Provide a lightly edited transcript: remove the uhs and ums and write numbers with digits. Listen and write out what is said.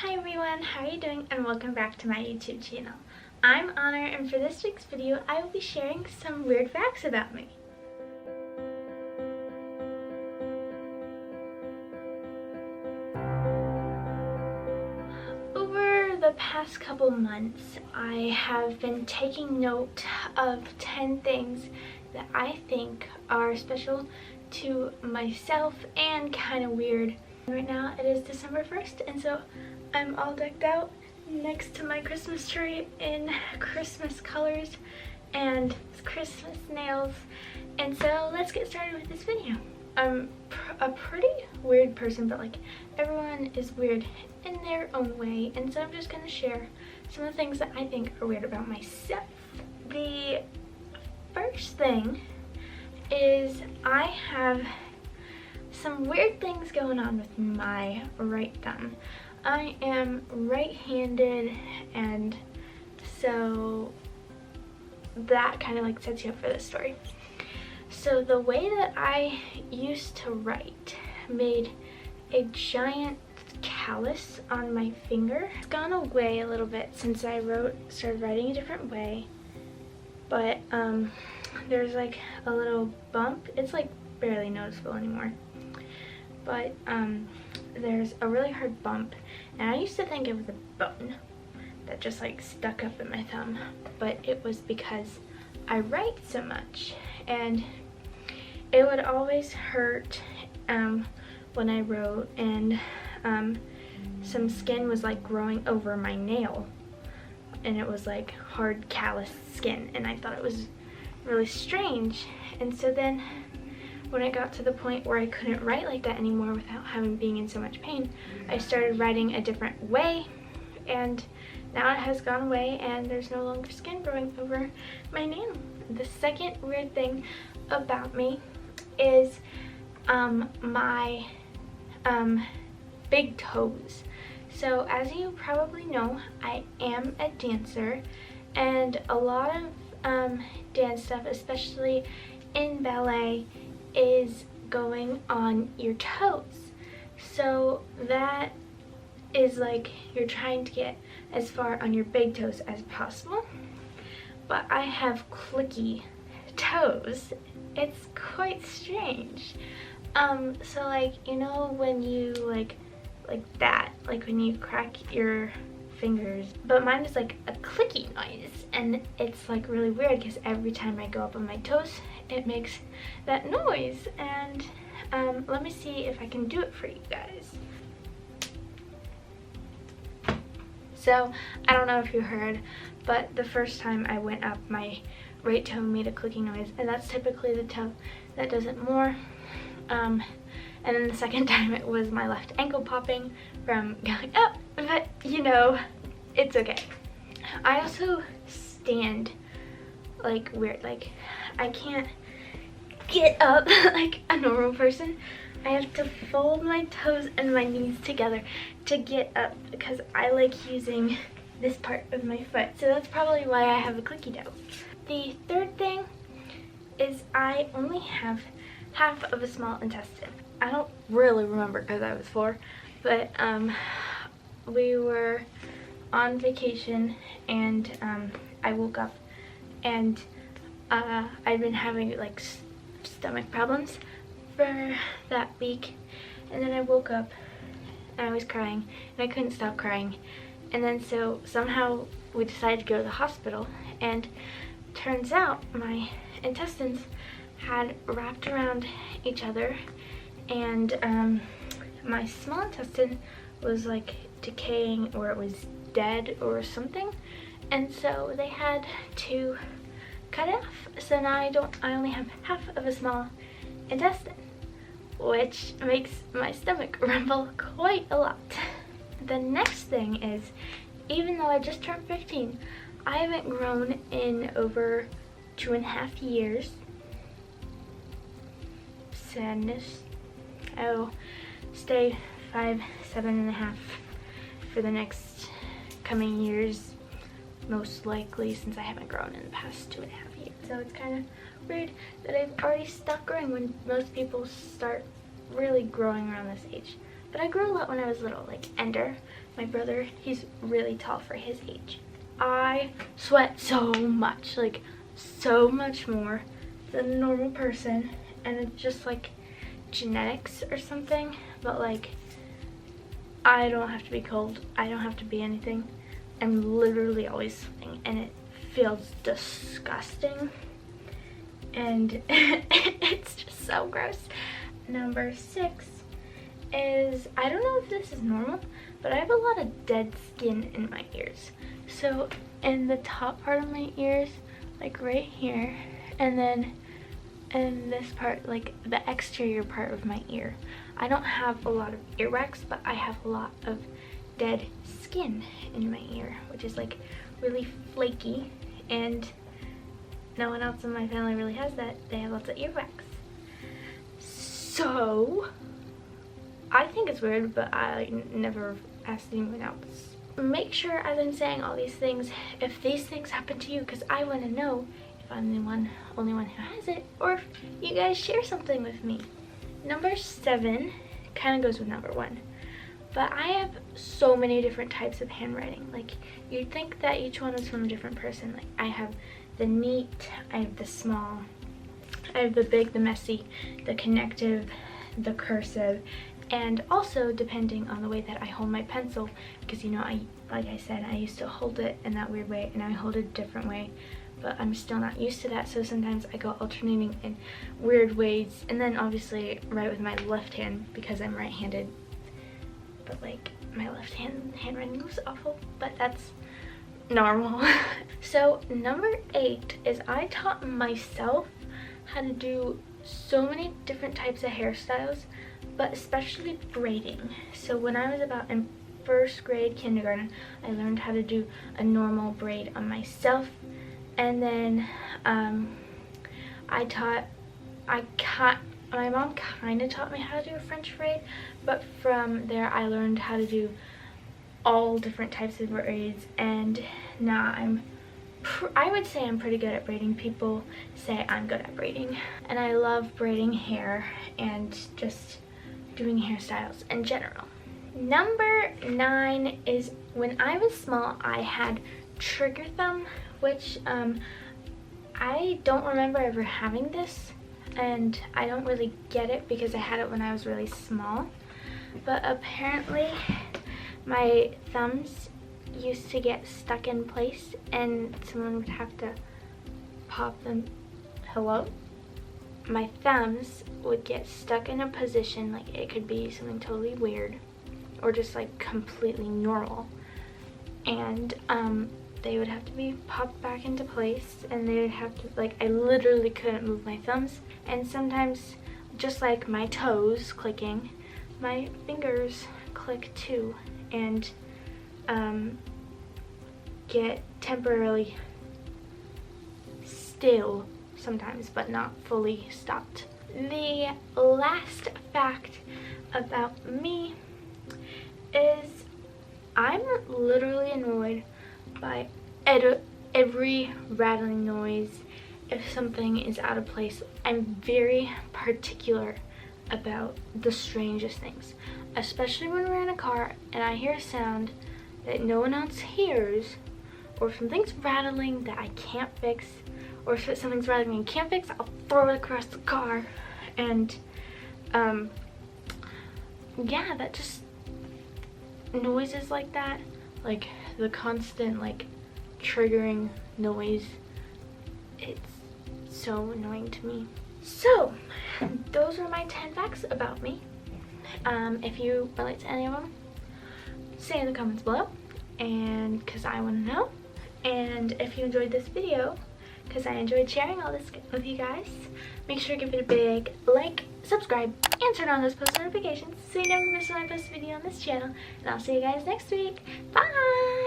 Hi everyone, how are you doing and welcome back to my YouTube channel. I'm Honor and for this week's video I will be sharing some weird facts about me. Over the past couple months I have been taking note of 10 things that I think are special to myself and kind of weird. Right now it is December 1st and so I'm all decked out next to my Christmas tree in Christmas colors and Christmas nails. And so let's get started with this video. I'm a pretty weird person, but like everyone is weird in their own way. And so I'm just gonna share some of the things that I think are weird about myself. The first thing is I have some weird things going on with my right thumb. I am right-handed, and so that kind of like sets you up for this story. So the way that I used to write made a giant callus on my finger. It's gone away a little bit since I started writing a different way, but there's like a little bump. It's like barely noticeable anymore, but there's a really hard bump, and I used to think it was a bone that just like stuck up in my thumb, but it was because I write so much and it would always hurt when I wrote, and some skin was like growing over my nail and it was like hard callous skin, and I thought it was really strange. And so then when I got to the point where I couldn't write like that anymore without being in so much pain, I started writing a different way, and now it has gone away and there's no longer skin growing over my nail. The second weird thing about me is my big toes. So as you probably know, I am a dancer, and a lot of dance stuff, especially in ballet, is going on your toes. So that is like you're trying to get as far on your big toes as possible, but I have clicky toes. It's quite strange. So like, you know when you like that, like when you crack your fingers, but mine is like a clicky noise, and it's like really weird because every time I go up on my toes it makes that noise. And let me see if I can do it for you guys. So I don't know if you heard, but the first time I went up, my right toe made a clicking noise, and that's typically the toe that does it more. And then the second time it was my left ankle popping from going up, but you know, it's okay. I also stand like weird, like I can't get up like a normal person. I have to fold my toes and my knees together to get up because I like using this part of my foot. So that's probably why I have a clicky toe. The third thing is I only have half of a small intestine. I don't really remember because I was 4, but we were on vacation and I woke up and I'd been having like stomach problems for that week, and then I woke up and I was crying and I couldn't stop crying, and then so somehow we decided to go to the hospital, and turns out my intestines had wrapped around each other, and my small intestine was like decaying, or it was dead or something, and so they had to cut it off. So now I only have half of a small intestine, which makes my stomach rumble quite a lot. The next thing is, even though I just turned 15, I haven't grown in over 2.5 years. Sadness. I'll stay 5'7.5" for the next coming years, most likely, since I haven't grown in the past 2.5 years. So it's kind of weird that I've already stopped growing when most people start really growing around this age. But I grew a lot when I was little, like Ender. my brother, he's really tall for his age. I sweat so much, like so much more than a normal person, and it's just like genetics or something, but like I don't have to be cold, I don't have to be anything. I'm literally always sweating and it feels disgusting, and it's just so gross. Number 6 is, I don't know if this is normal, but I have a lot of dead skin in my ears. So in the top part of my ears, like right here, and then in this part, like the exterior part of my ear, I don't have a lot of earwax, but I have a lot of dead skin in my ear, which is like really flaky, and no one else in my family really has that. They have lots of earwax. So I think it's weird, but I never asked anyone else. Make sure, as I'm saying all these things, if these things happen to you, because I want to know if I'm the only one who has it, or if you guys share something with me. Number 7 kind of goes with number 1, but I have so many different types of handwriting. Like, you'd think that each one was from a different person. Like, I have the neat, I have the small, I have the big, the messy, the connective, the cursive, and also depending on the way that I hold my pencil, because you know, like I said, I used to hold it in that weird way and I hold it a different way, but I'm still not used to that, so sometimes I go alternating in weird ways. And then obviously write with my left hand because I'm right-handed, but like my left hand handwriting was awful, but that's normal. So number 8 is, I taught myself how to do so many different types of hairstyles, but especially braiding. So when I was about in 1st grade kindergarten, I learned how to do a normal braid on myself, and then my mom kind of taught me how to do a French braid, but from there I learned how to do all different types of braids, and now I would say I'm pretty good at braiding. People say I'm good at braiding, and I love braiding hair and just doing hairstyles in general. Number 9 is, when I was small, I had trigger thumb, which I don't remember ever having this, and I don't really get it because I had it when I was really small, but apparently my thumbs used to get stuck in place and someone would have to pop them. Hello? My thumbs would get stuck in a position, like it could be something totally weird or just like completely normal, and they would have to be popped back into place, and they would have to, like, I literally couldn't move my thumbs, and sometimes just like my toes clicking, my fingers click too, and get temporarily still sometimes, but not fully stopped. The last fact about me is I'm literally annoyed by every rattling noise. If something is out of place, I'm very particular about the strangest things, especially when we're in a car and I hear a sound that no one else hears, or if something's rattling that I can't fix, or if something's rattling and can't fix, I'll throw it across the car. And yeah, that just, noises like that, like the constant like triggering noise, it's so annoying to me. So those are my 10 facts about me. If you relate to any of them, say in the comments below, and because I want to know. And if you enjoyed this video, because I enjoyed sharing all this with you guys, make sure to give it a big like, subscribe, and turn on those post notifications so you never miss when I post a video on this channel. And I'll see you guys next week. Bye!